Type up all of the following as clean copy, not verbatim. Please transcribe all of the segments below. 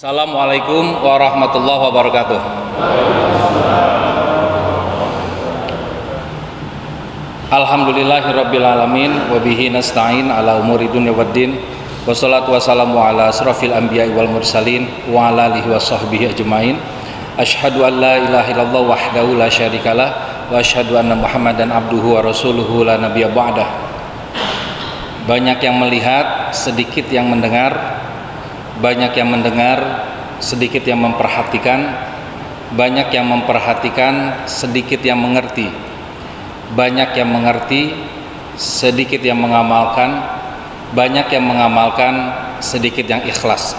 Assalamualaikum warahmatullahi wabarakatuh. Alhamdulillahirabbil alamin wa bihi nasta'in ala umuri dunya waddin. Wassalatu wassalamu ala asrofil anbiya'i wal mursalin wa ala alihi wa sahbihi ajmain. Asyhadu an la ilaha illallah wahdahu la syarikalah wa asyhadu anna Muhammadan abduhu wa rasuluhu la nabiyya ba'dah. Banyak yang melihat, sedikit yang mendengar. Banyak yang mendengar, sedikit yang memperhatikan. Banyak yang memperhatikan, sedikit yang mengerti. Banyak yang mengerti, sedikit yang mengamalkan. Banyak yang mengamalkan, sedikit yang ikhlas.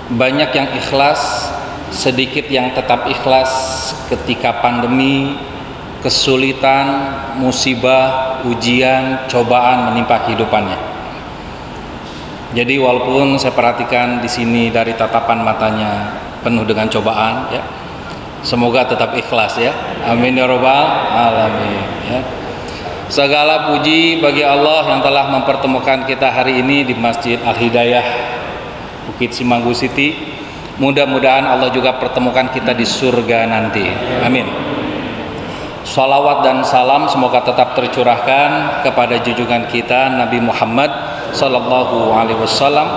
Banyak yang ikhlas, sedikit yang tetap ikhlas ketika pandemi, kesulitan, musibah, ujian, cobaan menimpa kehidupannya. Jadi walaupun saya perhatikan di sini dari tatapan matanya penuh dengan cobaan, ya, semoga tetap ikhlas, ya. Amin ya rabbal alamin. Ya. Segala puji bagi Allah yang telah mempertemukan kita hari ini di Masjid Al-Hidayah Bukit Simanggu City. Mudah-mudahan Allah juga pertemukan kita di surga nanti. Amin. Salawat dan salam semoga tetap tercurahkan kepada junjungan kita Nabi Muhammad Sallallahu Alaihi Wasallam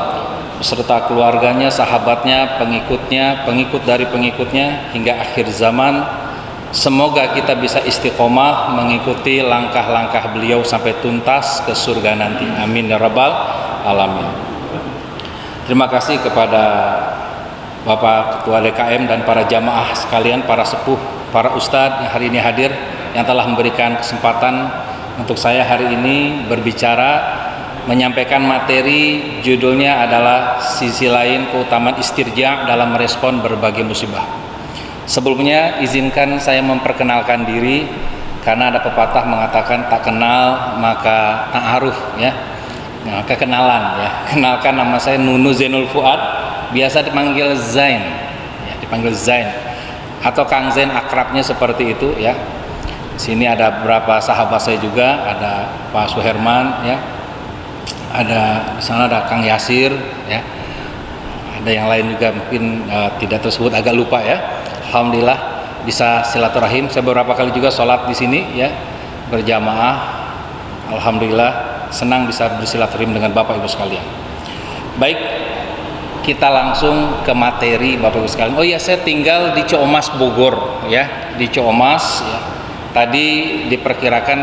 beserta keluarganya, sahabatnya, pengikutnya, pengikut dari pengikutnya hingga akhir zaman. Semoga kita bisa istiqomah mengikuti langkah-langkah beliau sampai tuntas ke surga nanti. Amin ya rabbal alamin. Terima kasih kepada Bapak Ketua DKM dan para jamaah sekalian, para sepuh, para ustadz yang hari ini hadir, yang telah memberikan kesempatan untuk saya hari ini berbicara, menyampaikan materi. Judulnya adalah sisi lain keutamaan istirja dalam merespon berbagai musibah. Sebelumnya izinkan saya memperkenalkan diri, karena ada pepatah mengatakan tak kenal maka ta'aruf, ya. Nah, kekenalan, ya. Kenalkan, nama saya Nunu Zainul Fuad, biasa dipanggil Zain, ya, dipanggil Zain atau Kang Zain, akrabnya seperti itu, ya. Sini ada beberapa sahabat saya juga, ada Pak Suherman, ya. Ada di sana ada Kang Yasir, ya. Ada yang lain juga mungkin tidak tersebut, agak lupa, ya. Alhamdulillah bisa silaturahim. Saya beberapa kali juga sholat di sini, ya, berjamaah. Alhamdulillah senang bisa bersilaturahim dengan Bapak Ibu sekalian. Baik, kita langsung ke materi Bapak Ibu sekalian. Oh iya, saya tinggal di Ciamas Bogor, ya, di Ciamas, ya. Tadi diperkirakan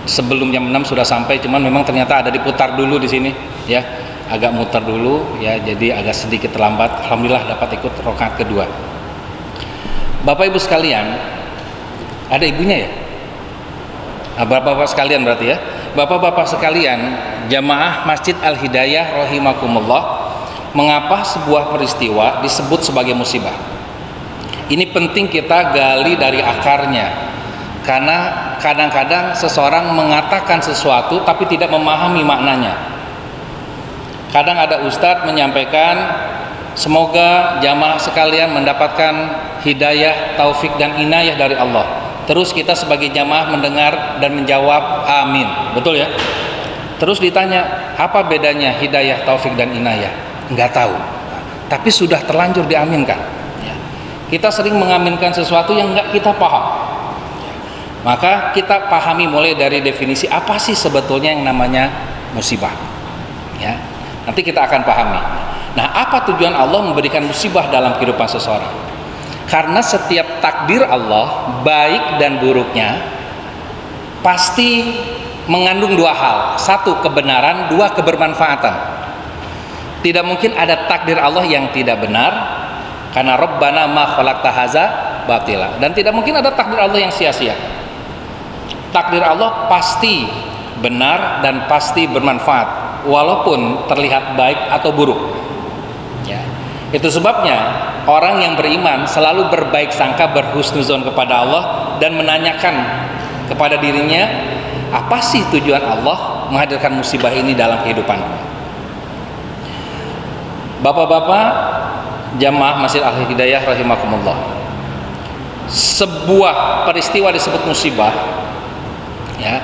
sebelum jam 6 sudah sampai, cuman memang ternyata ada diputar dulu di sini, ya, agak muter dulu, ya, jadi agak sedikit terlambat. Alhamdulillah dapat ikut rakaat kedua. Bapak Ibu sekalian, ada ibunya, ya? Bapak-bapak sekalian berarti, ya. Bapak-bapak sekalian, jamaah Masjid Al-Hidayah rahimakumullah, mengapa sebuah peristiwa disebut sebagai musibah? Ini penting kita gali dari akarnya, karena kadang-kadang seseorang mengatakan sesuatu tapi tidak memahami maknanya. Kadang ada ustadz menyampaikan, semoga jamaah sekalian mendapatkan hidayah, taufik dan inayah dari Allah. Terus kita sebagai jamaah mendengar dan menjawab amin, betul, ya? Terus ditanya, apa bedanya hidayah, taufik dan inayah? Enggak tahu, tapi sudah terlanjur diaminkan, ya. Kita sering mengaminkan sesuatu yang enggak kita paham. Maka kita pahami mulai dari definisi apa sih sebetulnya yang namanya musibah, ya. Nanti kita akan pahami. Nah, apa tujuan Allah memberikan musibah dalam kehidupan seseorang? Karena setiap takdir Allah, baik dan buruknya, pasti mengandung dua hal. Satu, kebenaran. Dua, kebermanfaatan. Tidak mungkin ada takdir Allah yang tidak benar, karena Rabbana ma khalaqta hadza batila. Dan tidak mungkin ada takdir Allah yang sia-sia. Takdir Allah pasti benar dan pasti bermanfaat, walaupun terlihat baik atau buruk, ya. Itu sebabnya orang yang beriman selalu berbaik sangka, berhusnuzon kepada Allah, dan menanyakan kepada dirinya, apa sih tujuan Allah menghadirkan musibah ini dalam kehidupan. Bapak-bapak jamaah Masjid Al-Hidayah rahimakumullah, sebuah peristiwa disebut musibah, ya,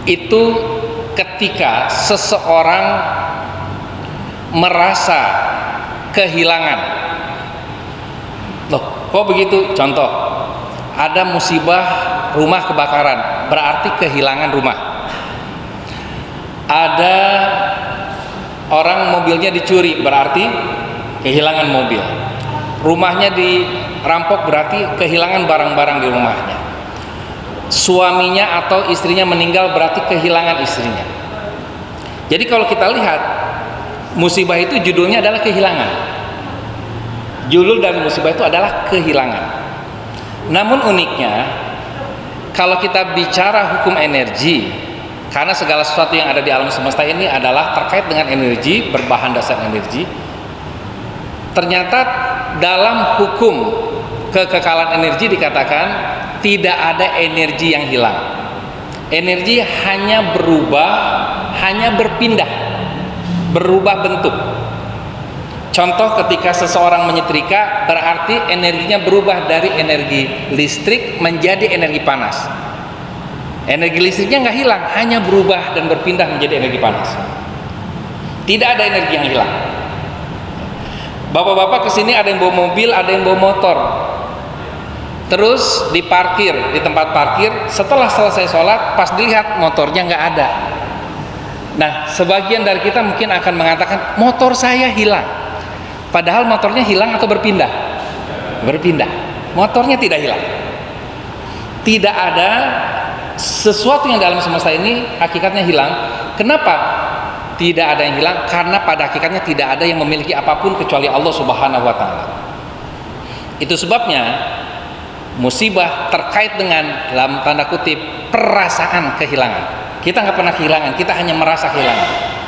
itu ketika seseorang merasa kehilangan. Loh, kok begitu? Contoh, ada musibah rumah kebakaran, berarti kehilangan rumah. Ada orang mobilnya dicuri, berarti kehilangan mobil. Rumahnya dirampok, berarti kehilangan barang-barang di rumahnya. Suaminya atau istrinya meninggal, berarti kehilangan istrinya. Jadi kalau kita lihat, musibah itu judulnya adalah kehilangan. Judul dari musibah itu adalah kehilangan. Namun uniknya, kalau kita bicara hukum energi, karena segala sesuatu yang ada di alam semesta ini adalah terkait dengan energi, berbahan dasar energi. Ternyata dalam hukum kekekalan energi dikatakan tidak ada energi yang hilang. Energi hanya berubah, hanya berpindah, berubah bentuk. Contoh, ketika seseorang menyetrika, berarti energinya berubah dari energi listrik menjadi energi panas. Energi listriknya nggak hilang, hanya berubah dan berpindah menjadi energi panas. Tidak ada energi yang hilang. Bapak-bapak kesini ada yang bawa mobil, ada yang bawa motor. Terus diparkir di tempat parkir, setelah selesai sholat, pas dilihat motornya nggak ada. Nah, sebagian dari kita mungkin akan mengatakan, motor saya hilang. Padahal motornya hilang atau berpindah? Berpindah. Motornya tidak hilang. Tidak ada sesuatu yang dalam semesta ini hakikatnya hilang. Kenapa tidak ada yang hilang? Karena pada hakikatnya tidak ada yang memiliki apapun kecuali Allah Subhanahu wa Ta'ala. Itu sebabnya musibah terkait dengan, dalam tanda kutip, perasaan kehilangan. Kita nggak pernah kehilangan, kita hanya merasa kehilangan.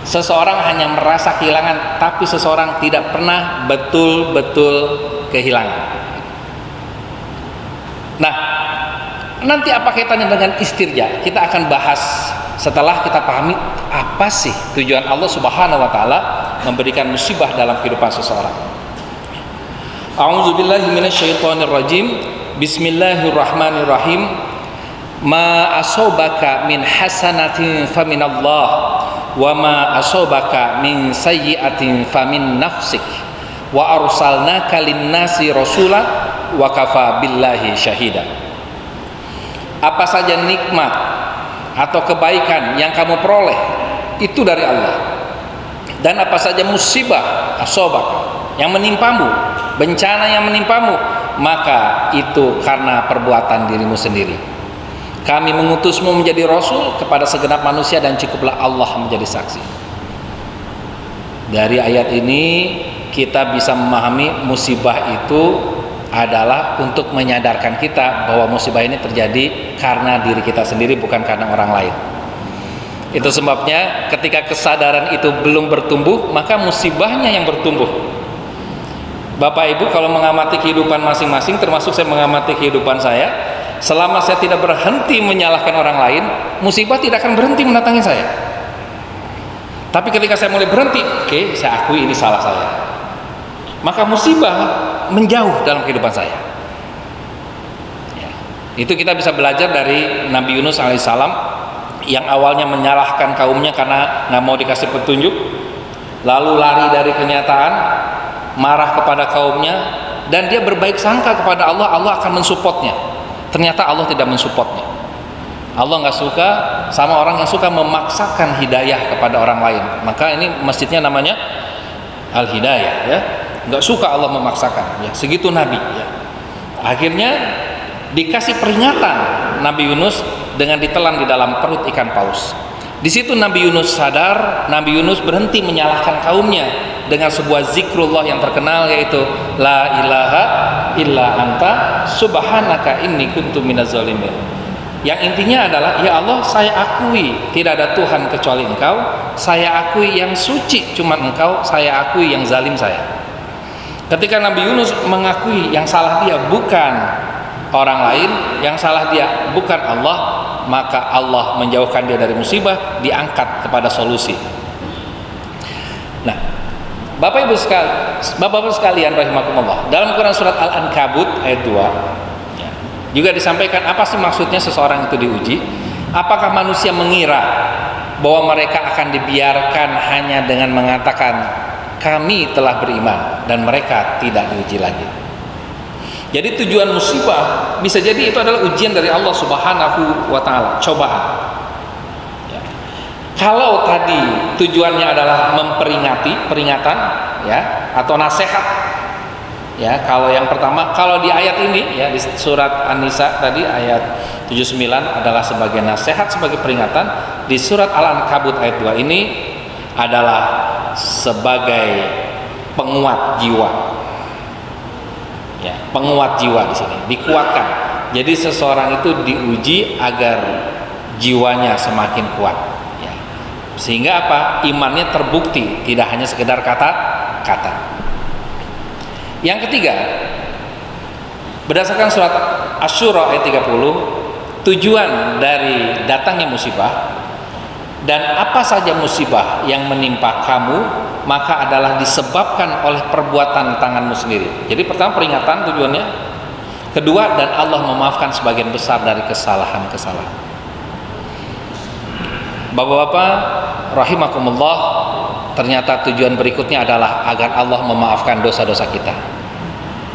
Seseorang hanya merasa kehilangan, tapi seseorang tidak pernah betul-betul kehilangan. Nah, nanti apa kaitannya dengan istirja? Kita akan bahas setelah kita pahami apa sih tujuan Allah Subhanahu wa Ta'ala memberikan musibah dalam kehidupan seseorang. A'udzubillahi minasyaitonirrajim. Bismillahirrahmanirrahim. Ma asobaka min hasanatin faminallah, wa ma asobaka min sayyi'atin famin nafsik, wa arsalnaka linnasi rasula wa kafa billahi syahida. Apa saja nikmat atau kebaikan yang kamu peroleh itu dari Allah, dan apa saja musibah asobaka yang menimpamu, bencana yang menimpamu, maka itu karena perbuatan dirimu sendiri. Kami mengutusmu menjadi rasul kepada segenap manusia dan cukuplah Allah menjadi saksi. Dari ayat ini kita bisa memahami musibah itu adalah untuk menyadarkan kita bahwa musibah ini terjadi karena diri kita sendiri, bukan karena orang lain. Itu sebabnya ketika kesadaran itu belum bertumbuh, maka musibahnya yang bertumbuh. Bapak Ibu kalau mengamati kehidupan masing-masing, termasuk saya mengamati kehidupan saya, selama saya tidak berhenti menyalahkan orang lain, musibah tidak akan berhenti mendatangi saya. Tapi ketika saya mulai berhenti, oke, saya akui ini salah saya, maka musibah menjauh dalam kehidupan saya. Ya. Itu kita bisa belajar dari Nabi Yunus alaihissalam, yang awalnya menyalahkan kaumnya karena nggak mau dikasih petunjuk, lalu lari dari kenyataan, marah kepada kaumnya, dan dia berbaik sangka kepada Allah, Allah akan mensupportnya. Ternyata Allah tidak mensupportnya. Allah nggak suka sama orang yang suka memaksakan hidayah kepada orang lain. Maka ini masjidnya namanya Al-Hidayah, ya. Nggak suka Allah memaksakan, ya. Segitu Nabi, ya. Akhirnya dikasih peringatan Nabi Yunus dengan ditelan di dalam perut ikan paus. Di situ Nabi Yunus sadar, Nabi Yunus berhenti menyalahkan kaumnya dengan sebuah zikrullah yang terkenal, yaitu la ilaha illa anta subhanaka inni kuntu minaz zalimin. Yang intinya adalah, ya Allah, saya akui tidak ada Tuhan kecuali Engkau, saya akui yang suci cuma Engkau, saya akui yang zalim saya. Ketika Nabi Yunus mengakui yang salah dia bukan orang lain, yang salah dia bukan Allah, maka Allah menjauhkan dia dari musibah, diangkat kepada solusi. Nah, Bapak Ibu sekalian rahimakumullah, dalam Quran surat Al-Ankabut ayat 2 ya, juga disampaikan apa sih maksudnya seseorang itu diuji. Apakah manusia mengira bahwa mereka akan dibiarkan hanya dengan mengatakan kami telah beriman dan mereka tidak diuji lagi. Jadi tujuan musibah bisa jadi itu adalah ujian dari Allah Subhanahu wa taala, cobaan. Ya. Kalau tadi tujuannya adalah memperingati, peringatan ya, atau nasihat. Ya, kalau yang pertama, kalau di ayat ini ya di surat An-Nisa tadi ayat 79 adalah sebagai nasihat, sebagai peringatan. Di surat Al-Ankabut ayat 2 ini adalah sebagai penguat jiwa. Ya, penguat jiwa di sini, dikuatkan. Jadi seseorang itu diuji agar jiwanya semakin kuat. Ya. Sehingga apa? Imannya terbukti, tidak hanya sekedar kata-kata. Yang ketiga, berdasarkan surat Asy-Syura ayat 30, tujuan dari datangnya musibah dan apa saja musibah yang menimpa kamu maka adalah disebabkan oleh perbuatan tanganmu sendiri. Jadi pertama peringatan tujuannya, kedua dan Allah memaafkan sebagian besar dari kesalahan-kesalahan. Bapak-bapak rahimakumullah, ternyata tujuan berikutnya adalah agar Allah memaafkan dosa-dosa kita.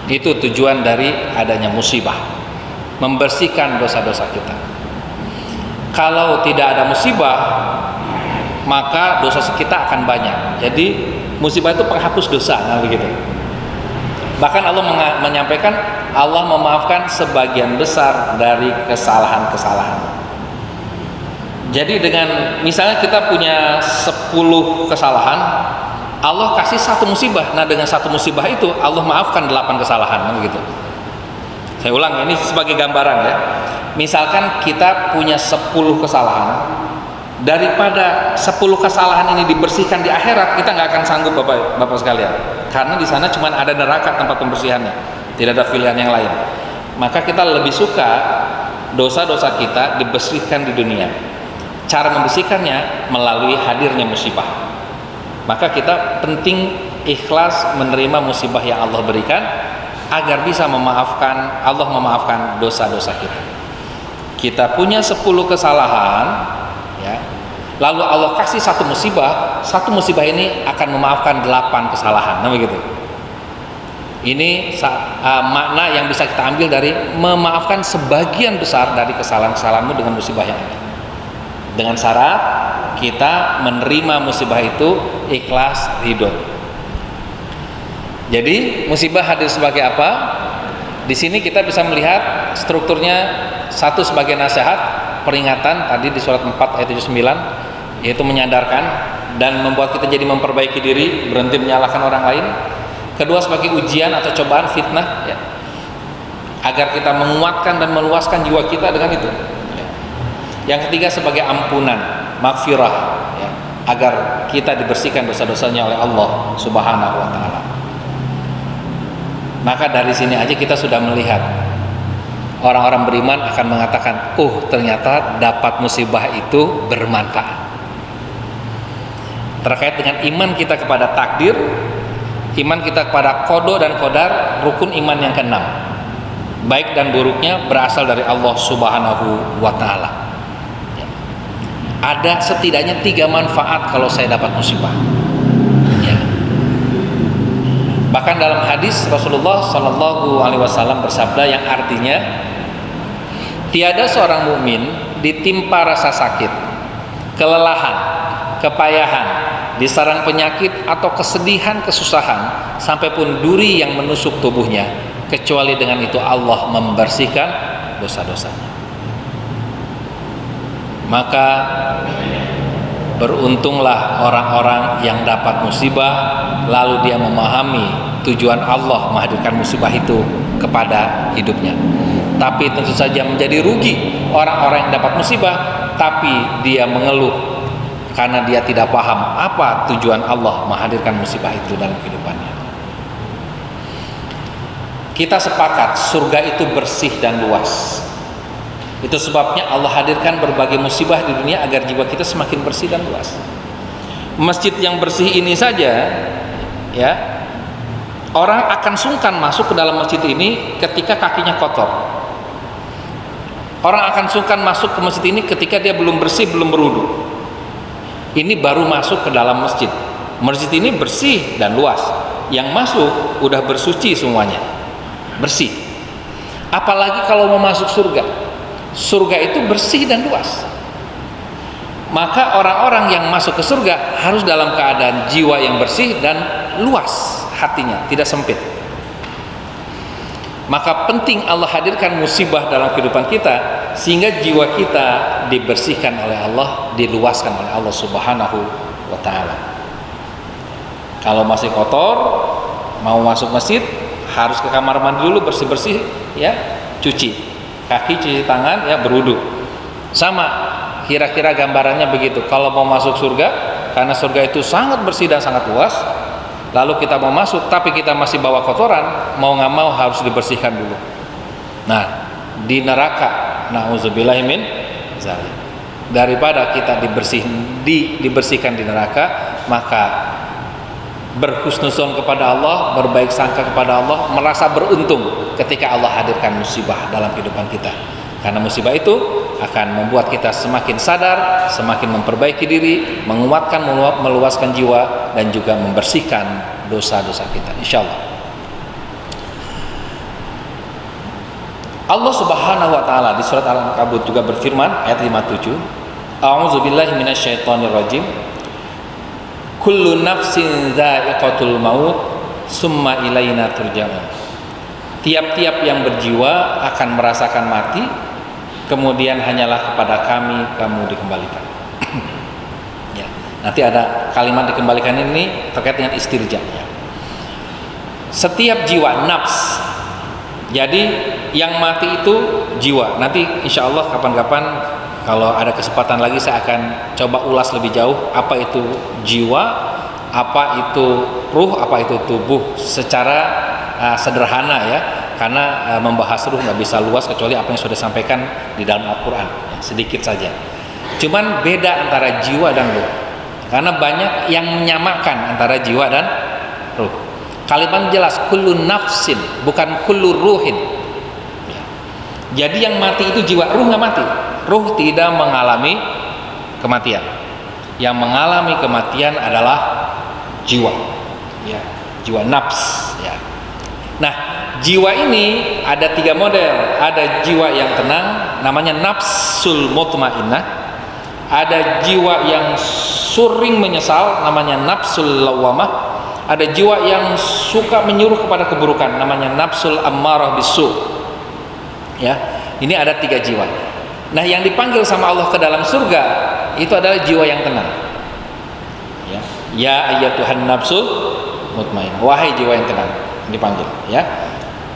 Itu tujuan dari adanya musibah, membersihkan dosa-dosa kita. Kalau tidak ada musibah, maka dosa kita akan banyak. Jadi musibah itu penghapus dosa, nah begitu. Bahkan Allah menyampaikan Allah memaafkan sebagian besar dari kesalahan-kesalahan. Jadi dengan misalnya kita punya 10 kesalahan, Allah kasih satu musibah. Nah dengan satu musibah itu Allah maafkan 8 kesalahan, begitu. Saya ulang, ini sebagai gambaran ya. Misalkan kita punya 10 kesalahan, daripada 10 kesalahan ini dibersihkan di akhirat, kita nggak akan sanggup bapak sekalian. Karena di sana cuma ada neraka tempat pembersihannya, tidak ada pilihan yang lain. Maka kita lebih suka dosa-dosa kita dibersihkan di dunia. Cara membersihkannya melalui hadirnya musibah. Maka kita penting ikhlas menerima musibah yang Allah berikan agar bisa memaafkan, Allah memaafkan dosa-dosa kita. Kita punya 10 kesalahan ya. Lalu Allah kasih satu musibah ini akan memaafkan 8 kesalahan. Nah begitu. Ini makna yang bisa kita ambil dari memaafkan sebagian besar dari kesalahan-kesalahanmu dengan musibah yang ada. Dengan syarat kita menerima musibah itu ikhlas, ridho. Jadi musibah hadir sebagai apa? Di sini kita bisa melihat strukturnya, satu sebagai nasihat, peringatan tadi di surat 4 ayat 79, yaitu menyadarkan dan membuat kita jadi memperbaiki diri, berhenti menyalahkan orang lain. Kedua sebagai ujian atau cobaan, fitnah ya, agar kita menguatkan dan meluaskan jiwa kita dengan itu. Yang ketiga sebagai ampunan, maghfirah ya, agar kita dibersihkan dosa-dosanya oleh Allah Subhanahu wa taala. Maka dari sini aja kita sudah melihat orang-orang beriman akan mengatakan, "Oh, ternyata dapat musibah itu bermanfaat." Terkait dengan iman kita kepada takdir, iman kita kepada qada dan qadar, rukun iman yang keenam. Baik dan buruknya berasal dari Allah Subhanahu wa taala. Ada setidaknya 3 manfaat kalau saya dapat musibah ya. Bahkan dalam hadis Rasulullah Shallallahu Alaihi Wasallam bersabda yang artinya, tiada seorang mukmin ditimpa rasa sakit, kelelahan, kepayahan, diserang penyakit atau kesedihan, kesusahan, sampai pun duri yang menusuk tubuhnya, kecuali dengan itu Allah membersihkan dosa-dosanya. Maka beruntunglah orang-orang yang dapat musibah lalu dia memahami tujuan Allah menghadirkan musibah itu kepada hidupnya. Tapi tentu saja menjadi rugi orang-orang yang dapat musibah tapi dia mengeluh karena dia tidak paham apa tujuan Allah menghadirkan musibah itu dalam kehidupannya. Kita sepakat surga itu bersih dan luas. Itu sebabnya Allah hadirkan berbagai musibah di dunia agar jiwa kita semakin bersih dan luas. Masjid yang bersih ini saja ya, orang akan sungkan masuk ke dalam masjid ini ketika kakinya kotor. Orang akan sungkan masuk ke masjid ini ketika dia belum bersih, belum berwudu. Ini baru masuk ke dalam masjid. Masjid ini bersih dan luas. Yang masuk udah bersuci semuanya, bersih. Apalagi kalau mau masuk surga. Surga itu bersih dan luas. Maka orang-orang yang masuk ke surga harus dalam keadaan jiwa yang bersih dan luas hatinya, tidak sempit. Maka penting Allah hadirkan musibah dalam kehidupan kita sehingga jiwa kita dibersihkan oleh Allah, diluaskan oleh Allah Subhanahu wa taala. Kalau masih kotor, mau masuk masjid harus ke kamar mandi dulu, bersih-bersih ya, cuci kaki, cuci tangan ya, berwudu. Sama kira-kira gambarannya begitu. Kalau mau masuk surga, karena surga itu sangat bersih dan sangat luas, lalu kita mau masuk tapi kita masih bawa kotoran, mau nggak mau harus dibersihkan dulu. Nah, di neraka, na'udzubillahi min dzalik, daripada kita dibersihkan di neraka, maka berhusnuzon kepada Allah, berbaik sangka kepada Allah, merasa beruntung ketika Allah hadirkan musibah dalam kehidupan kita. Karena musibah itu akan membuat kita semakin sadar, semakin memperbaiki diri, menguatkan, meluaskan jiwa, dan juga membersihkan dosa-dosa kita, insyaallah. Allah Subhanahu wa taala di surat Al-Ankabut juga berfirman ayat 57, A'udzubillahi minasyaitonirrajim. Kullu nafsin dha'iqatul maut, summa ilaina turja'un. Tiap-tiap yang berjiwa akan merasakan mati, kemudian hanyalah kepada kami kamu dikembalikan. Ya, nanti ada kalimat dikembalikan ini terkait dengan istirja. Ya. Setiap jiwa, nafs. Jadi yang mati itu jiwa. Nanti insya Allah kapan-kapan kalau ada kesempatan lagi saya akan coba ulas lebih jauh apa itu jiwa, apa itu ruh, apa itu tubuh secara sederhana ya, karena membahas ruh nggak bisa luas kecuali apa yang sudah disampaikan di dalam Al-Quran ya, sedikit saja. Cuman beda antara jiwa dan ruh, karena banyak yang menyamakan antara jiwa dan ruh. Kalimat jelas kullu nafsin, bukan kullu ruhin ya. Jadi yang mati itu jiwa, ruh nggak mati. Ruh tidak mengalami kematian. Yang mengalami kematian adalah jiwa ya, jiwa nafs ya. Nah, jiwa ini ada 3 model. Ada jiwa yang tenang, namanya nafsul mutmainnah. Ada jiwa yang sering menyesal, namanya nafsul lawamah. Ada jiwa yang suka menyuruh kepada keburukan, namanya nafsul ammarah bisu. Ya, ini ada 3 jiwa. Nah, yang dipanggil sama Allah ke dalam surga itu adalah jiwa yang tenang. Ya ayyatuhan nafsul mutmainnah, wahai jiwa yang tenang, dipanggil ya.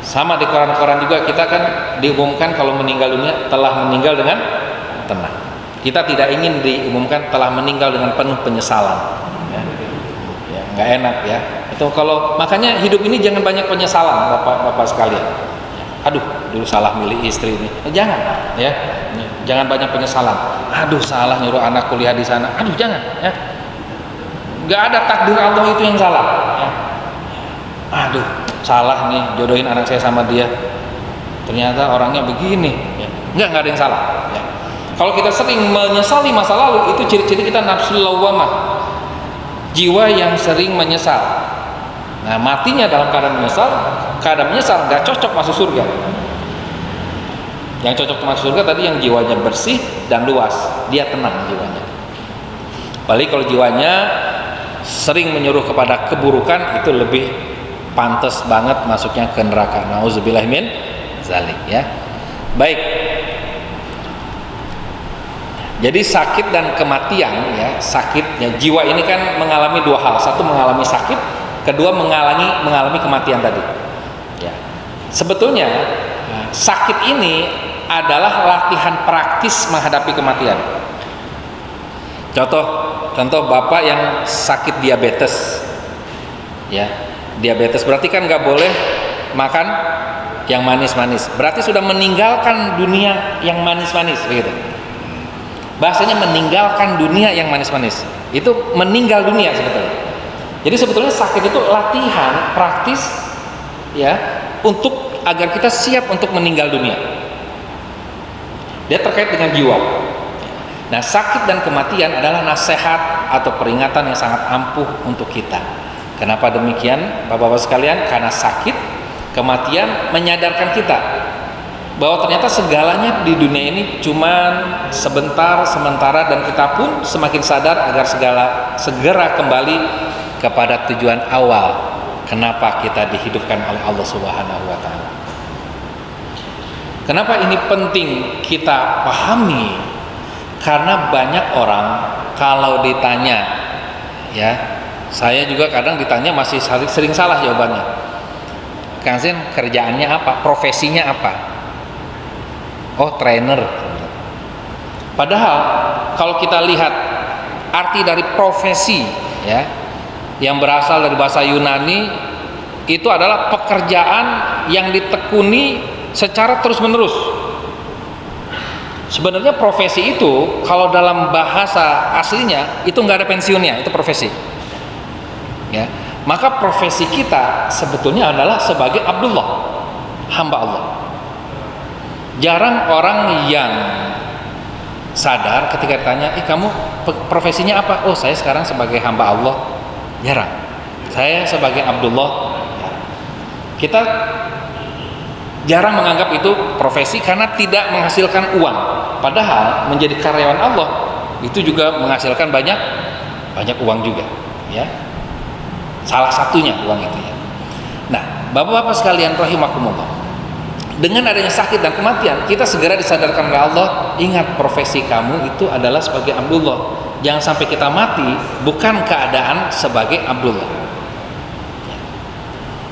Sama di koran-koran juga kita kan diumumkan kalau meninggal dunia telah meninggal dengan tenang. Kita tidak ingin diumumkan telah meninggal dengan penuh penyesalan ya. Ya, nggak enak ya itu. Kalau makanya hidup ini jangan banyak penyesalan bapak-bapak sekalian. Aduh, dulu salah milih istri ini. Jangan ya, jangan banyak penyesalan. Aduh, salah nyuruh anak kuliah di sana. Aduh, jangan ya. Nggak ada takdir Allah itu yang salah ya. Aduh, salah nih jodohin anak saya sama dia, ternyata orangnya begini ya. Nggak ada yang salah ya. Kalau kita sering menyesali masa lalu, itu ciri-ciri kita nafsul lawamah, jiwa yang sering menyesal. Nah, matinya dalam keadaan menyesal nggak cocok masuk surga. Yang cocok masuk surga tadi yang jiwanya bersih dan luas, dia tenang jiwanya. Apalagi kalau jiwanya sering menyuruh kepada keburukan, itu lebih pantas banget masuknya ke neraka. Nauzubillahi min dzalik ya. Baik. Jadi sakit dan kematian ya, sakitnya jiwa ini kan mengalami 2 hal. Satu mengalami sakit, kedua mengalami kematian tadi. Ya. Sebetulnya sakit ini adalah latihan praktis menghadapi kematian. Contoh bapak yang sakit diabetes ya, diabetes berarti kan nggak boleh makan yang manis-manis, berarti sudah meninggalkan dunia yang manis-manis begitu. Bahasanya meninggalkan dunia yang manis-manis, itu meninggal dunia sebetulnya. Jadi sebetulnya sakit itu latihan praktis ya, untuk agar kita siap untuk meninggal dunia. Dia terkait dengan jiwa. Nah, sakit dan kematian adalah nasihat atau peringatan yang sangat ampuh untuk kita. Kenapa demikian, Bapak-bapak sekalian? Karena sakit, kematian menyadarkan kita bahwa ternyata segalanya di dunia ini cuma sebentar, sementara, dan kita pun semakin sadar agar segera kembali kepada tujuan awal kenapa kita dihidupkan oleh Allah Subhanahu wa taala. Kenapa ini penting kita pahami? Karena banyak orang kalau ditanya, ya, saya juga kadang ditanya masih sering salah jawabannya. Kang Zen, kerjaannya apa? Profesinya apa? Oh, trainer. Padahal kalau kita lihat arti dari profesi, ya, yang berasal dari bahasa Yunani, itu adalah pekerjaan yang ditekuni secara terus-menerus. Sebenarnya profesi itu kalau dalam bahasa aslinya itu nggak ada pensiunnya, itu profesi. Ya, maka profesi kita sebetulnya adalah sebagai Abdullah, hamba Allah. Jarang orang yang sadar ketika ditanya, kamu profesinya apa? Oh, saya sekarang sebagai hamba Allah. Jarang. Saya sebagai Abdullah. Kita jarang menganggap itu profesi karena tidak menghasilkan uang. Padahal menjadi karyawan Allah itu juga menghasilkan banyak uang juga, ya. Salah satunya uang itu, ya. Nah, Bapak-bapak sekalian rahimakumullah, dengan adanya sakit dan kematian, kita segera disadarkan oleh Allah, ingat profesi kamu itu adalah sebagai Abdullah. Jangan sampai kita mati bukan keadaan sebagai Abdullah.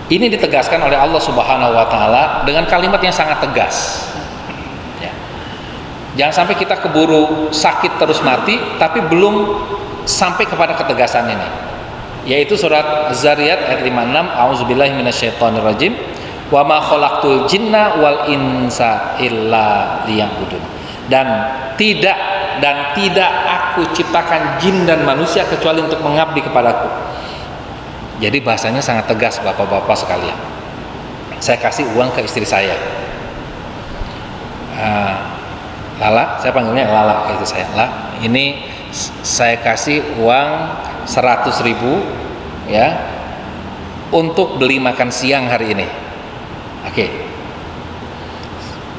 Ini ditegaskan oleh Allah Subhanahu wa taala dengan kalimat yang sangat tegas. Ya. Jangan sampai kita keburu sakit terus mati tapi belum sampai kepada ketegasan ini. Yaitu surat Az-Zariyat ayat 56, A'udzubillahi minasyaitonirrajim. Wa ma khalaqtul jinna wal insa illa liya'budun. Dan tidak aku ciptakan jin dan manusia kecuali untuk mengabdi kepadaku. Jadi bahasanya sangat tegas, Bapak-bapak sekalian. Saya kasih uang ke istri saya, Lala, saya panggilnya Lala ke istri saya. La, ini saya kasih uang 100.000, ya, untuk beli makan siang hari ini. Oke.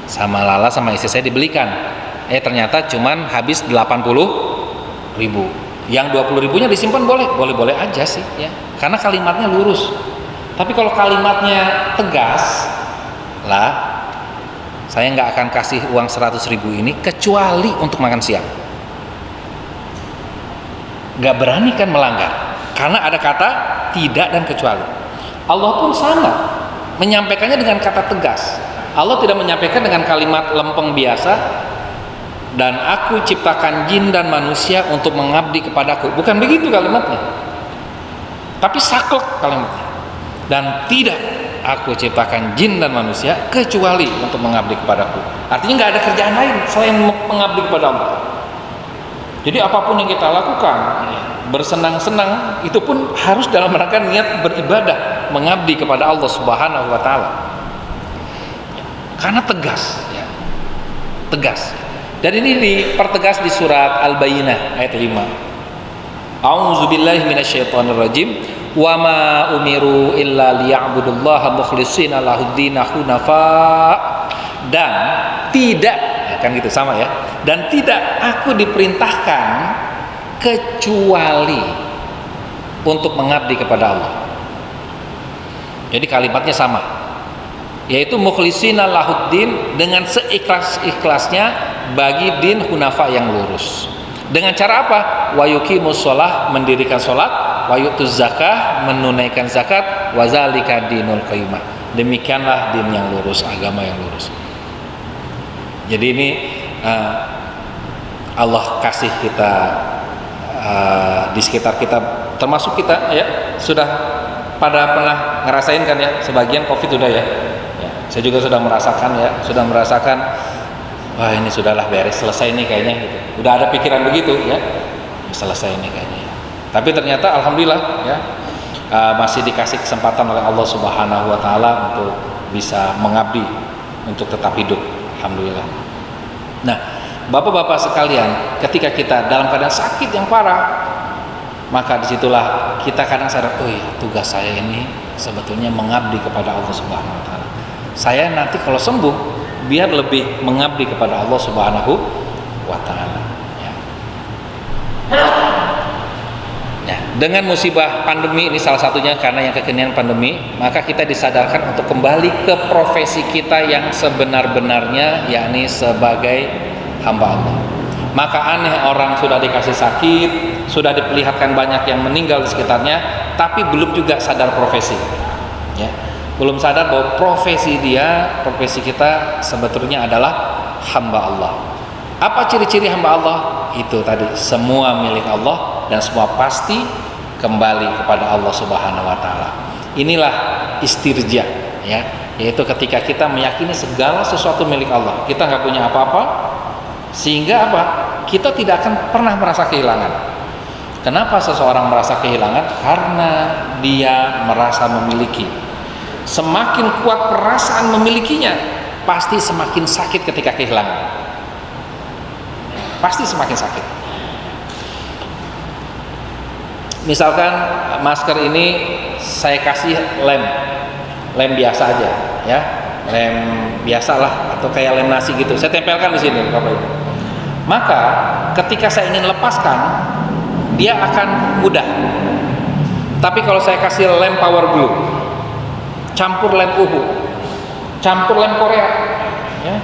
Sama Lala sama istri saya dibelikan. Ternyata cuman habis 80.000. Yang 20.000-nya disimpan boleh aja sih, ya, karena kalimatnya lurus. Tapi kalau kalimatnya tegas, lah, saya nggak akan kasih uang 100.000 ini kecuali untuk makan siang. Nggak berani kan melanggar, karena ada kata tidak dan kecuali. Allah pun sama, menyampaikannya dengan kata tegas. Allah tidak menyampaikan dengan kalimat lempeng biasa. Dan aku ciptakan jin dan manusia untuk mengabdi kepadaku. Bukan begitu kalimatnya, tapi saklek kalimatnya. Dan tidak aku ciptakan jin dan manusia kecuali untuk mengabdi kepadaku. Artinya nggak ada kerjaan lain selain mengabdi kepada Allah. Jadi apapun yang kita lakukan, bersenang-senang, itu pun harus dalam rangka niat beribadah, mengabdi kepada Allah Subhanahu wa taala. Karena tegas, ya. Tegas. Dan ini dipertegas di surat Al-Bayyinah ayat 5. A'udzubillahi minasyaitonirrajim. Wa ma umiru illa liya'budullaha mukhlishina lahuddin hunafa. Dan tidak, ya kan gitu sama ya. Dan tidak aku diperintahkan kecuali untuk mengabdi kepada Allah. Jadi kalimatnya sama, yaitu mukhlishina lahuddin, dengan seikhlas-ikhlasnya bagi din hunafa yang lurus. Dengan cara apa? Wa yuqimus shalah, mendirikan salat, wa yutuz zakah, menunaikan zakat, wa zalika dinul qayyimah. Demikianlah din yang lurus, agama yang lurus. Jadi ini Allah kasih kita di sekitar kita, termasuk kita, ya, sudah pada pernah ngerasain kan, ya, sebagian Covid sudah, ya. Saya juga sudah merasakan, ya, wah ini sudahlah beres, selesai nih kayaknya gitu. Udah ada pikiran begitu, ya, selesai nih kayaknya. Tapi ternyata alhamdulillah, ya, masih dikasih kesempatan oleh Allah Subhanahu wa taala untuk bisa mengabdi, untuk tetap hidup, alhamdulillah. Nah, bapak-bapak sekalian, ketika kita dalam keadaan sakit yang parah, maka disitulah kita kadang sadar, oh iya, tugas saya ini sebetulnya mengabdi kepada Allah Subhanahu wa taala. Saya nanti kalau sembuh biar lebih mengabdi kepada Allah Subhanahu wa taala. Ya, dengan musibah pandemi ini salah satunya, karena yang kekinian pandemi, maka kita disadarkan untuk kembali ke profesi kita yang sebenar-benarnya, yakni sebagai hamba Allah. Maka aneh orang sudah dikasih sakit, sudah diperlihatkan banyak yang meninggal di sekitarnya, tapi belum juga sadar profesi. Ya, belum sadar bahwa profesi kita sebetulnya adalah hamba Allah. Apa ciri-ciri hamba Allah? Itu tadi, semua milik Allah dan semua pasti kembali kepada Allah Subhanahu wa taala. Inilah istirja, ya, yaitu ketika kita meyakini segala sesuatu milik Allah. Kita nggak punya apa-apa, sehingga apa? Kita tidak akan pernah merasa kehilangan. Kenapa seseorang merasa kehilangan? Karena dia merasa memiliki. Semakin kuat perasaan memilikinya, pasti semakin sakit ketika kehilangan. Pasti semakin sakit. Misalkan masker ini saya kasih lem biasa aja, ya, lem biasa lah, atau kayak lem nasi gitu. Saya tempelkan di sini, Bapak Ibu. Maka ketika saya ingin lepaskan, dia akan mudah. Tapi kalau saya kasih lem power glue, campur lem uhu, campur lem Korea, ya,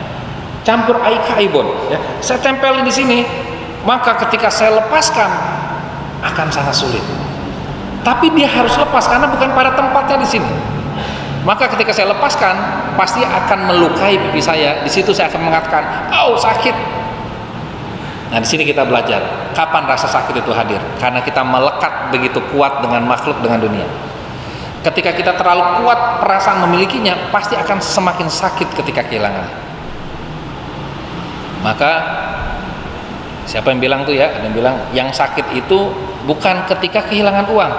campur Aika Ibon, ya, saya tempelin di sini, maka ketika saya lepaskan akan sangat sulit. Tapi dia harus lepas karena bukan pada tempatnya di sini. Maka ketika saya lepaskan, pasti akan melukai pipi saya. Di situ saya akan mengatakan, "Oh, sakit." Nah, di sini kita belajar kapan rasa sakit itu hadir, karena kita melekat begitu kuat dengan makhluk, dengan dunia. Ketika kita terlalu kuat perasaan memilikinya, pasti akan semakin sakit ketika kehilangan. Maka siapa yang bilang tuh, ya, ada yang bilang yang sakit itu bukan ketika kehilangan uang,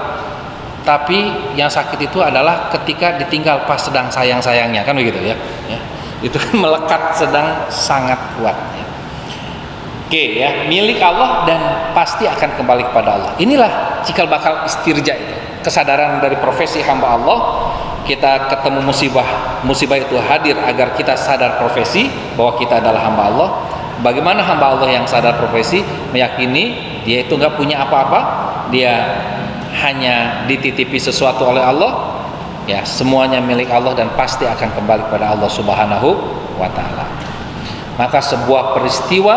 tapi yang sakit itu adalah ketika ditinggal pas sedang sayang-sayangnya, kan begitu, ya, ya. Itu kan melekat sedang sangat kuat, ya. Oke, ya, milik Allah dan pasti akan kembali kepada Allah. Inilah cikal bakal istirja itu, kesadaran dari profesi hamba Allah. Kita ketemu musibah itu hadir agar kita sadar profesi bahwa kita adalah hamba Allah. Bagaimana hamba Allah yang sadar profesi, meyakini dia itu nggak punya apa-apa, dia hanya dititipi sesuatu oleh Allah, ya, semuanya milik Allah dan pasti akan kembali kepada Allah Subhanahu wa taala. Maka sebuah peristiwa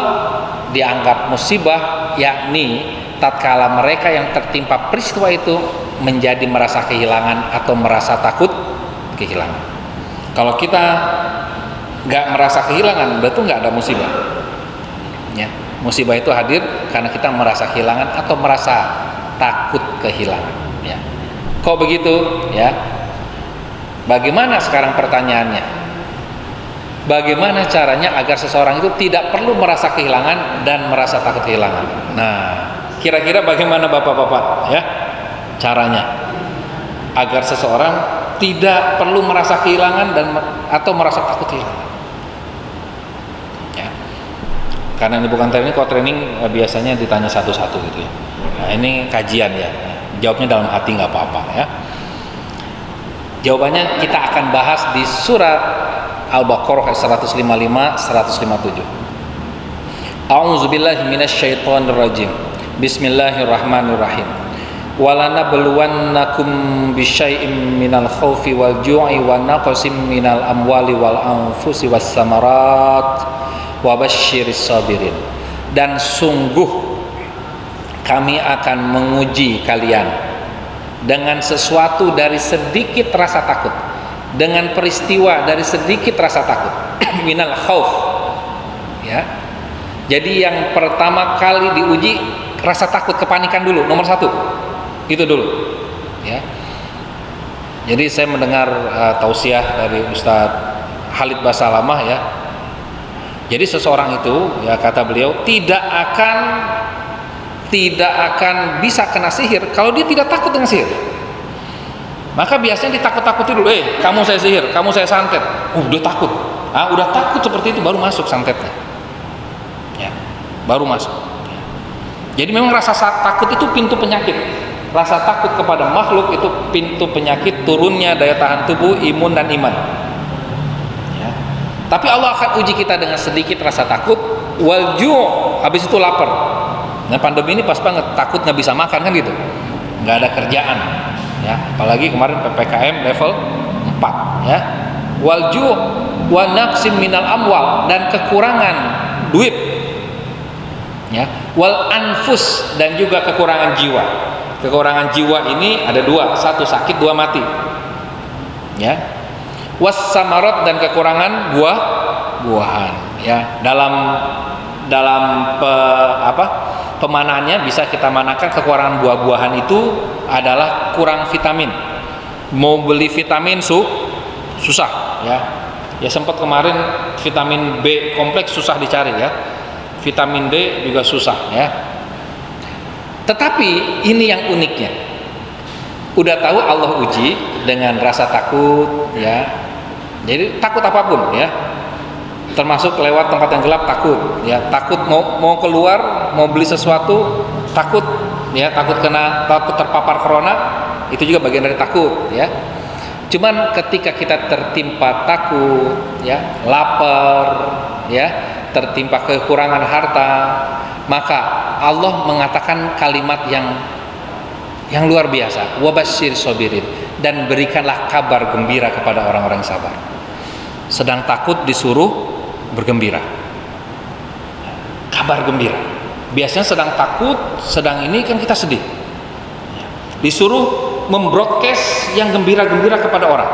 dianggap musibah, yakni tatkala mereka yang tertimpa peristiwa itu menjadi merasa kehilangan atau merasa takut kehilangan. Kalau kita nggak merasa kehilangan, berarti nggak ada musibah. Ya, musibah itu hadir karena kita merasa kehilangan atau merasa takut kehilangan. Ya, kok begitu? Ya, bagaimana sekarang pertanyaannya? Bagaimana caranya agar seseorang itu tidak perlu merasa kehilangan dan merasa takut kehilangan? Nah, kira-kira bagaimana bapak-bapak, ya, caranya agar seseorang tidak perlu merasa kehilangan dan atau merasa takut kehilangan? Ya, karena ini bukan training, kalau training biasanya ditanya satu-satu gitu, ya. Nah, ini kajian, ya, jawabnya dalam hati nggak apa-apa, ya. Jawabannya kita akan bahas di surat Al-Baqarah 155 157. A'udzubillahi minasyaitonir rajim. Bismillahirrahmanirrahim. Walanabluwannakum bisyai'im minal khaufi wal ju'i wa naqsim minal amwali wal anfusi was samarat wa basyiris sabirin. Dan sungguh kami akan menguji kalian dengan sesuatu dari sedikit rasa takut, dengan peristiwa dari sedikit rasa takut. Minal khauf, ya. Jadi yang pertama kali diuji rasa takut, kepanikan dulu, nomor satu itu dulu, ya. Jadi saya mendengar tausiah dari Ustadz Khalid Basalamah, ya. Jadi seseorang itu, ya, kata beliau, tidak akan bisa kena sihir kalau dia tidak takut dengan sihir. Maka biasanya ditakut-takuti dulu, kamu saya sihir, kamu saya santet. Udah takut. Udah takut seperti itu baru masuk santetnya. Ya. baru masuk. Jadi memang rasa takut itu pintu penyakit. Rasa takut kepada makhluk itu pintu penyakit turunnya daya tahan tubuh, imun dan iman. Ya. Tapi Allah akan uji kita dengan sedikit rasa takut, walju', habis itu lapar. Nah pandemi ini pas banget, takut nggak bisa makan kan gitu, nggak ada kerjaan. Ya, apalagi kemarin PPKM level 4 ya. Walju' wa naqsim minal amwal, dan kekurangan duit. Ya, wal anfus, dan juga kekurangan jiwa. Kekurangan jiwa ini ada dua, satu sakit, dua mati. Ya, was samarot, dan kekurangan buah-buahan. Ya, dalam pemanaannya bisa kita manakan kekurangan buah-buahan itu adalah kurang vitamin. Mau beli vitamin susah. Ya sempat kemarin vitamin B kompleks susah dicari ya. Vitamin D juga susah ya. Tetapi ini yang uniknya, udah tahu Allah uji dengan rasa takut ya. Jadi takut apapun ya, termasuk lewat tempat yang gelap takut ya, takut mau keluar, mau beli sesuatu takut ya, takut terpapar corona, itu juga bagian dari takut ya. Cuman ketika kita tertimpa takut ya, lapar ya, tertimpa kekurangan harta, maka Allah mengatakan kalimat yang luar biasa, wabasyir sobirin, dan berikanlah kabar gembira kepada orang-orang sabar. Sedang takut disuruh bergembira, kabar gembira. Biasanya sedang takut, sedang ini kan kita sedih, disuruh membroadcast yang gembira-gembira kepada orang.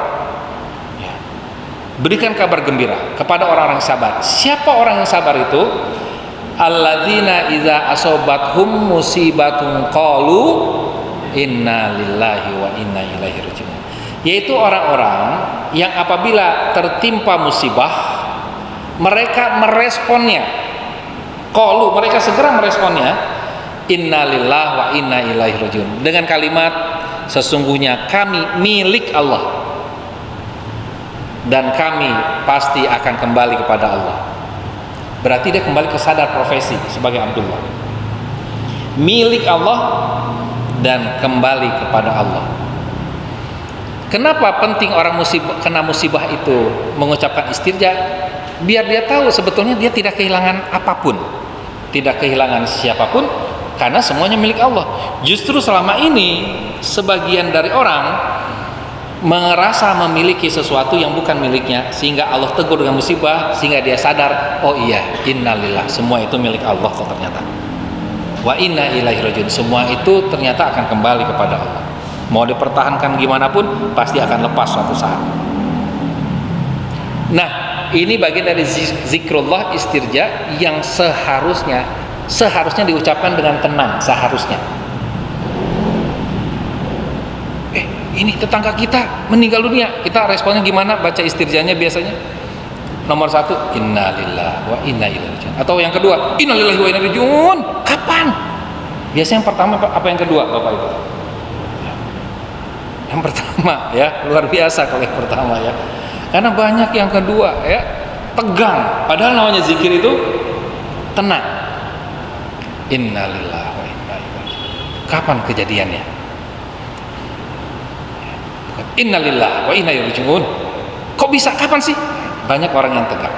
Berikan kabar gembira kepada orang-orang sabar. Siapa orang yang sabar itu? Alladzina idza asobathum musibatun qalu inna lillahi wa inna ilaihi raji'un. Yaitu orang-orang yang apabila tertimpa musibah, mereka meresponnya. Qalu, mereka segera meresponnya, inna lillahi wa inna ilaihi raji'un, dengan kalimat sesungguhnya kami milik Allah dan kami pasti akan kembali kepada Allah. Berarti dia kembali ke sadar profesi sebagai Abdullah, milik Allah dan kembali kepada Allah. Kenapa penting orang kena musibah itu mengucapkan istirja? Biar dia tahu sebetulnya dia tidak kehilangan apapun, tidak kehilangan siapapun, karena semuanya milik Allah. Justru selama ini sebagian dari orang merasa memiliki sesuatu yang bukan miliknya, sehingga Allah tegur dengan musibah, sehingga dia sadar, oh iya, innalillah, semua itu milik Allah kok ternyata. Wa inna ilaihi rajiun, semua itu ternyata akan kembali kepada Allah. Mau dipertahankan gimana pun pasti akan lepas suatu saat. Nah, ini bagian dari zikrullah istirja yang seharusnya diucapkan dengan tenang, seharusnya. Ini tetangga kita meninggal dunia, kita responnya gimana? Baca istirjanya biasanya nomor 1, innalillahi wa inna ilaihi raji'un, atau yang kedua, innalillahi wa inna ilaihi raji'un. Kapan? Biasanya yang pertama apa yang kedua, Bapak Ibu? Yang pertama ya, luar biasa kalau yang pertama ya, karena banyak yang kedua ya tegang, padahal namanya zikir itu tenang. Innalillahi wa inna ilaihi raji'un. Kapan kejadiannya? Innalillahi wa inna ilaihi raji'un. Kok bisa? Kapan sih? Banyak orang yang tegang.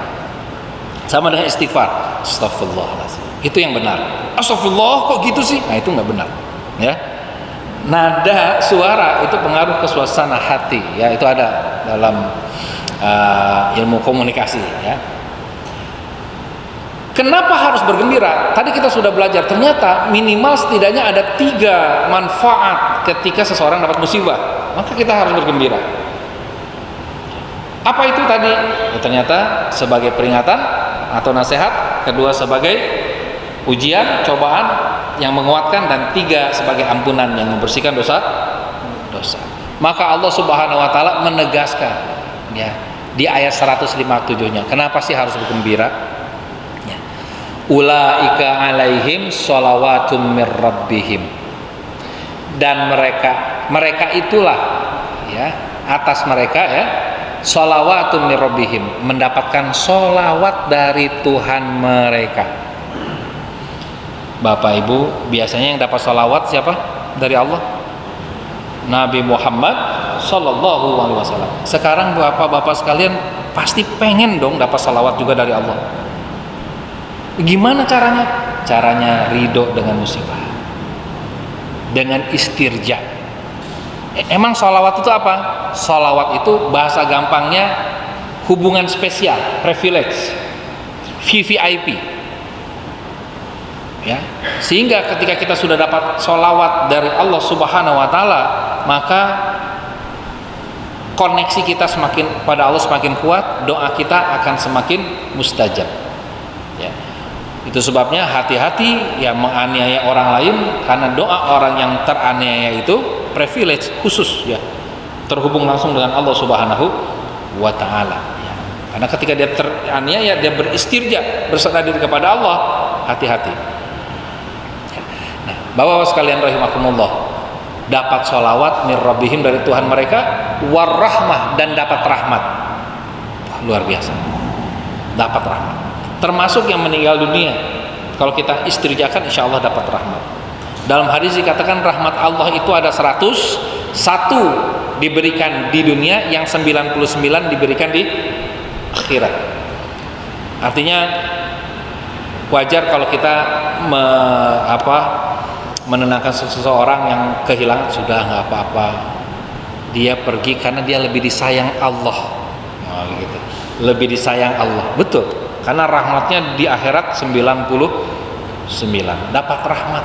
Sama dengan istighfar, astagfirullahaladzim, itu yang benar. Astagfirullah, kok gitu sih? Nah itu nggak benar ya. Nada suara itu pengaruh ke suasana hati ya, itu ada dalam ilmu komunikasi ya. Kenapa harus bergembira? Tadi kita sudah belajar, ternyata minimal setidaknya ada 3 manfaat ketika seseorang dapat musibah, maka kita harus bergembira. Apa itu tadi? Ya, ternyata sebagai peringatan atau nasihat, kedua sebagai ujian, cobaan yang menguatkan, dan 3 sebagai ampunan yang membersihkan dosa. Maka Allah Subhanahu wa taala menegaskan ya di ayat 157-nya, kenapa sih harus bergembira? Ya. Ulaika alaihim shalawatum mir rabbihim, dan mereka itulah ya, atas mereka ya, shalawatum mir rabbihim, mendapatkan sholawat dari Tuhan mereka. Bapak Ibu, biasanya yang dapat sholawat siapa dari Allah? Nabi Muhammad Sallallahu Alaihi Wasallam. Sekarang bapak-bapak sekalian pasti pengen dong dapat sholawat juga dari Allah. Gimana caranya? Caranya ridho dengan musibah, dengan istirja. Emang sholawat itu apa? Sholawat itu bahasa gampangnya hubungan spesial, privilege, VVIP. Ya, sehingga ketika kita sudah dapat sholawat dari Allah Subhanahu Wa Taala, maka koneksi kita semakin pada Allah semakin kuat, doa kita akan semakin mustajab. Ya. Itu sebabnya hati-hati yang menganiaya orang lain, karena doa orang yang teraniaya itu privilege khusus, ya, terhubung langsung dengan Allah Subhanahu Wa Taala. Ya. Karena ketika dia teraniaya, dia beristirja, berserah diri kepada Allah, hati-hati. Ya. Nah, Bapak-bapak sekalian rahimakumullah, dapat sholawat mir rabbihim dari Tuhan mereka, warahmah, dan dapat rahmat. Wah, luar biasa, dapat rahmat. Termasuk yang meninggal dunia, kalau kita istirjakan insya Allah dapat rahmat. Dalam hadis dikatakan rahmat Allah itu ada 101 diberikan di dunia, yang 99 diberikan di akhirat. Artinya wajar kalau kita menenangkan seseorang yang kehilangan, sudah nggak apa-apa, dia pergi karena dia lebih disayang Allah. Nah, gitu. Lebih disayang Allah, betul. Karena rahmatnya di akhirat 99, dapat rahmat.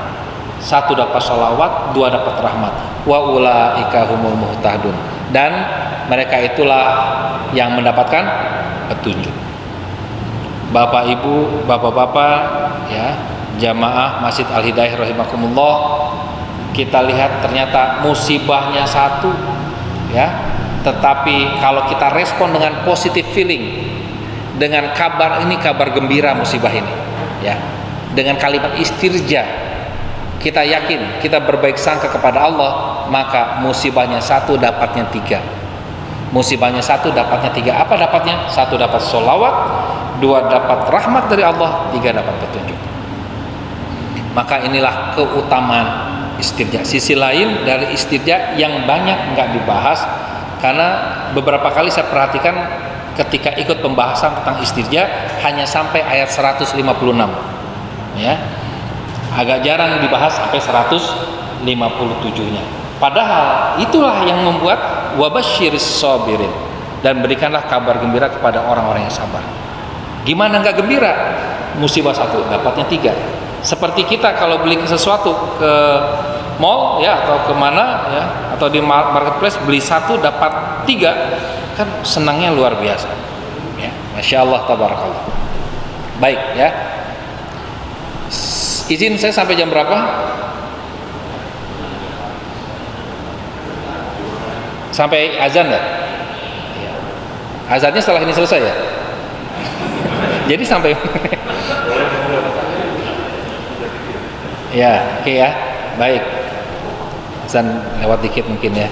1 dapat sholawat, 2 dapat rahmat. Wa ulaika humul muhtadun, dan mereka itulah yang mendapatkan petunjuk. Bapak Ibu, bapak-bapak, ya, jamaah Masjid Al-Hidayah rahimakumullah, kita lihat ternyata musibahnya 1, ya, tetapi kalau kita respon dengan positive feeling, dengan kabar ini, kabar gembira musibah ini, ya, dengan kalimat istirja, kita yakin, kita berbaik sangka kepada Allah, maka musibahnya 1 dapatnya 3. Musibahnya 1 dapatnya 3. Apa dapatnya? 1 dapat sholawat, 2 dapat rahmat dari Allah, 3 dapat petunjuk. Maka inilah keutamaan istirja. Sisi lain dari istirja yang banyak nggak dibahas, karena beberapa kali saya perhatikan ketika ikut pembahasan tentang istirja hanya sampai ayat 156, ya, agak jarang dibahas sampai 157-nya. Padahal itulah yang membuat wabasyiris sabirin, dan berikanlah kabar gembira kepada orang-orang yang sabar. Gimana nggak gembira? Musibah 1 dapatnya 3. Seperti kita kalau beli sesuatu ke mall, ya, atau kemana, ya, atau di marketplace, beli 1 dapat 3, kan senangnya luar biasa, ya. Masya Allah, tabarakallah. Baik, ya, izin saya sampai jam berapa? Sampai azan, ya? Azannya setelah ini selesai, ya? Jadi sampai ya, oke, ya, baik, azan lewat dikit mungkin, ya.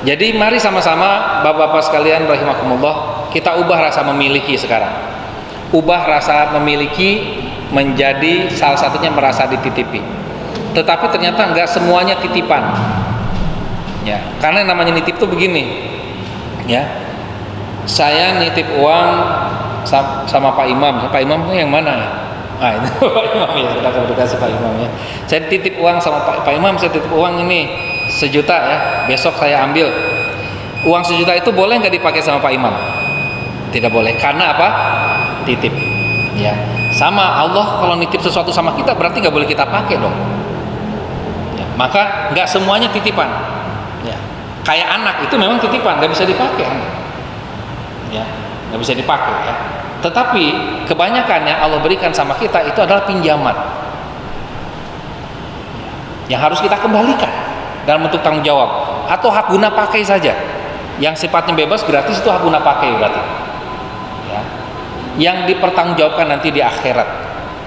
Jadi mari sama-sama bapak-bapak sekalian rahimakumullah, kita ubah rasa memiliki sekarang. Ubah rasa memiliki menjadi salah satunya merasa dititipi. Tetapi ternyata enggak semuanya titipan. Ya, karena yang namanya nitip itu begini. Ya. Saya nitip uang sama Pak Imam. Pak Imam itu yang mana? Ah, itu Pak Imam, ya, sudah komunikasi Pak Imam, ya. Saya titip uang sama Pak Imam, saya titip uang ini 1 juta, ya, besok saya ambil. Uang 1 juta itu boleh nggak dipakai sama Pak Imam? Tidak boleh. Karena apa? Titip, ya. Sama Allah kalau nitip sesuatu sama kita, berarti nggak boleh kita pakai dong, ya. Maka nggak semuanya titipan, ya. Kayak anak itu memang titipan, nggak bisa dipakai, ya, nggak bisa dipakai, ya. Tetapi kebanyakan yang Allah berikan sama kita itu adalah pinjaman yang harus kita kembalikan dalam bentuk tanggung jawab, atau hak guna pakai saja. Yang sifatnya bebas, gratis, itu hak guna pakai berarti, ya, yang dipertanggungjawabkan nanti di akhirat,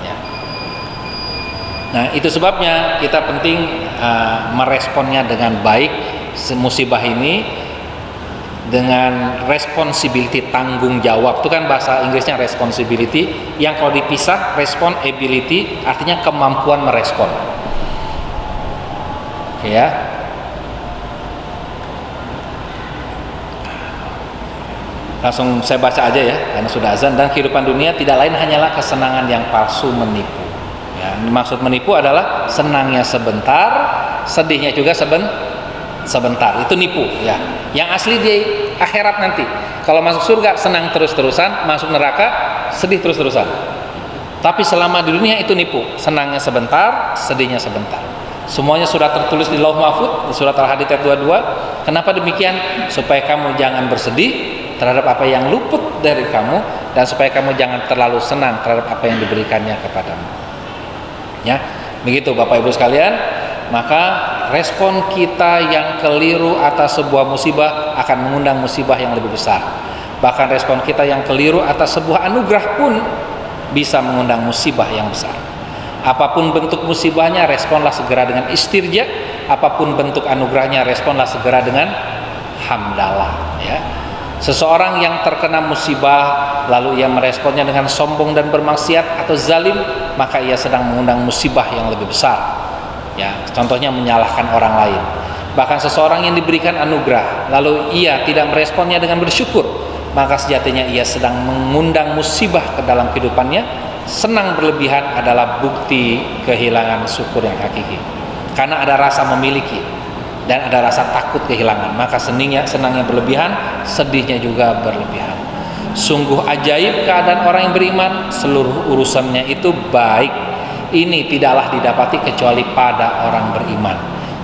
ya. Nah, itu sebabnya kita penting meresponnya dengan baik musibah ini, dengan responsibility, tanggung jawab. Itu kan bahasa Inggrisnya responsibility, yang kalau dipisah responsibility artinya kemampuan merespon. Oke ya. Langsung saya baca aja ya, karena sudah azan. Dan kehidupan dunia tidak lain hanyalah kesenangan yang palsu menipu. Ya, maksud menipu adalah senangnya sebentar, sedihnya juga sebentar. Itu nipu ya. Yang asli di akhirat nanti. Kalau masuk surga senang terus-terusan, masuk neraka sedih terus-terusan. Tapi selama di dunia itu nipu, senangnya sebentar, sedihnya sebentar. Semuanya sudah tertulis di Lauh Mahfuz, di surat Al-Hadid ayat 22. Kenapa demikian? Supaya kamu jangan bersedih terhadap apa yang luput dari kamu, dan supaya kamu jangan terlalu senang terhadap apa yang diberikannya kepadamu. Ya, begitu Bapak Ibu sekalian. Maka respon kita yang keliru atas sebuah musibah akan mengundang musibah yang lebih besar. Bahkan respon kita yang keliru atas sebuah anugerah pun bisa mengundang musibah yang besar. Apapun bentuk musibahnya, responlah segera dengan istirja. Apapun bentuk anugerahnya, responlah segera dengan hamdalah ya. Seseorang yang terkena musibah lalu ia meresponnya dengan sombong dan bermaksiat atau zalim, maka ia sedang mengundang musibah yang lebih besar. Ya, contohnya menyalahkan orang lain. Bahkan seseorang yang diberikan anugerah lalu ia tidak meresponnya dengan bersyukur, maka sejatinya ia sedang mengundang musibah ke dalam kehidupannya. Senang berlebihan adalah bukti kehilangan syukur yang hakiki. Karena ada rasa memiliki dan ada rasa takut kehilangan, maka senangnya berlebihan, sedihnya juga berlebihan. Sungguh ajaib keadaan orang yang beriman, seluruh urusannya itu baik. Ini tidaklah didapati kecuali pada orang beriman.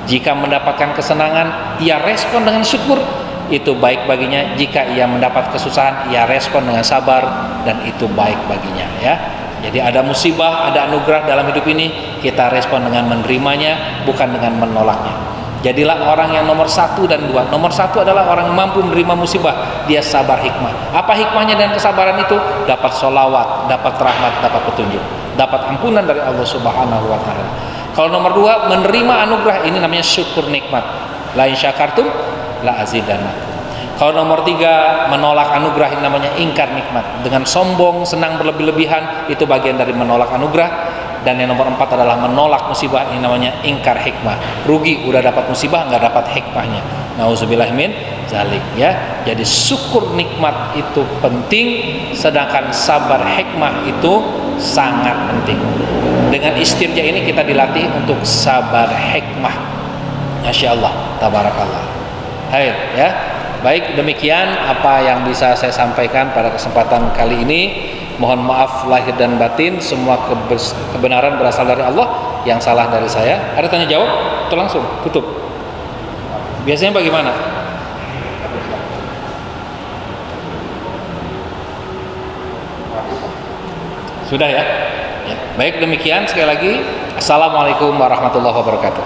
Jika mendapatkan kesenangan, ia respon dengan syukur, itu baik baginya. Jika ia mendapat kesusahan, ia respon dengan sabar, dan itu baik baginya ya. Jadi ada musibah, ada anugerah dalam hidup ini, kita respon dengan menerimanya, bukan dengan menolaknya. Jadilah orang yang nomor 1 dan 2. Nomor 1 adalah orang yang mampu menerima musibah, dia sabar hikmah. Apa hikmahnya dan kesabaran itu? Dapat sholawat, dapat rahmat, dapat petunjuk, dapat ampunan dari Allah Subhanahu wa Ta'ala. Kalau nomor 2, menerima anugerah, ini namanya syukur nikmat. La in syakartum la azidannakum. Kalau nomor 3, menolak anugerah, ini namanya ingkar nikmat. Dengan sombong, senang berlebih-lebihan, itu bagian dari menolak anugerah. Dan yang nomor 4 adalah menolak musibah, ini namanya ingkar hikmah. Rugi, udah dapat musibah nggak dapat hikmahnya. Nauzubillah min zalik ya. Jadi syukur nikmat itu penting, sedangkan sabar hikmah itu sangat penting. Dengan istirja ini kita dilatih untuk sabar hikmah. Masya Allah, tabarakallah. Hai ya. Baik, demikian apa yang bisa saya sampaikan pada kesempatan kali ini. Mohon maaf lahir dan batin, semua kebenaran berasal dari Allah, yang salah dari saya. Ada tanya jawab? Atau langsung tutup? Biasanya bagaimana? Sudah ya? Ya. Baik, demikian sekali lagi. Assalamualaikum warahmatullahi wabarakatuh.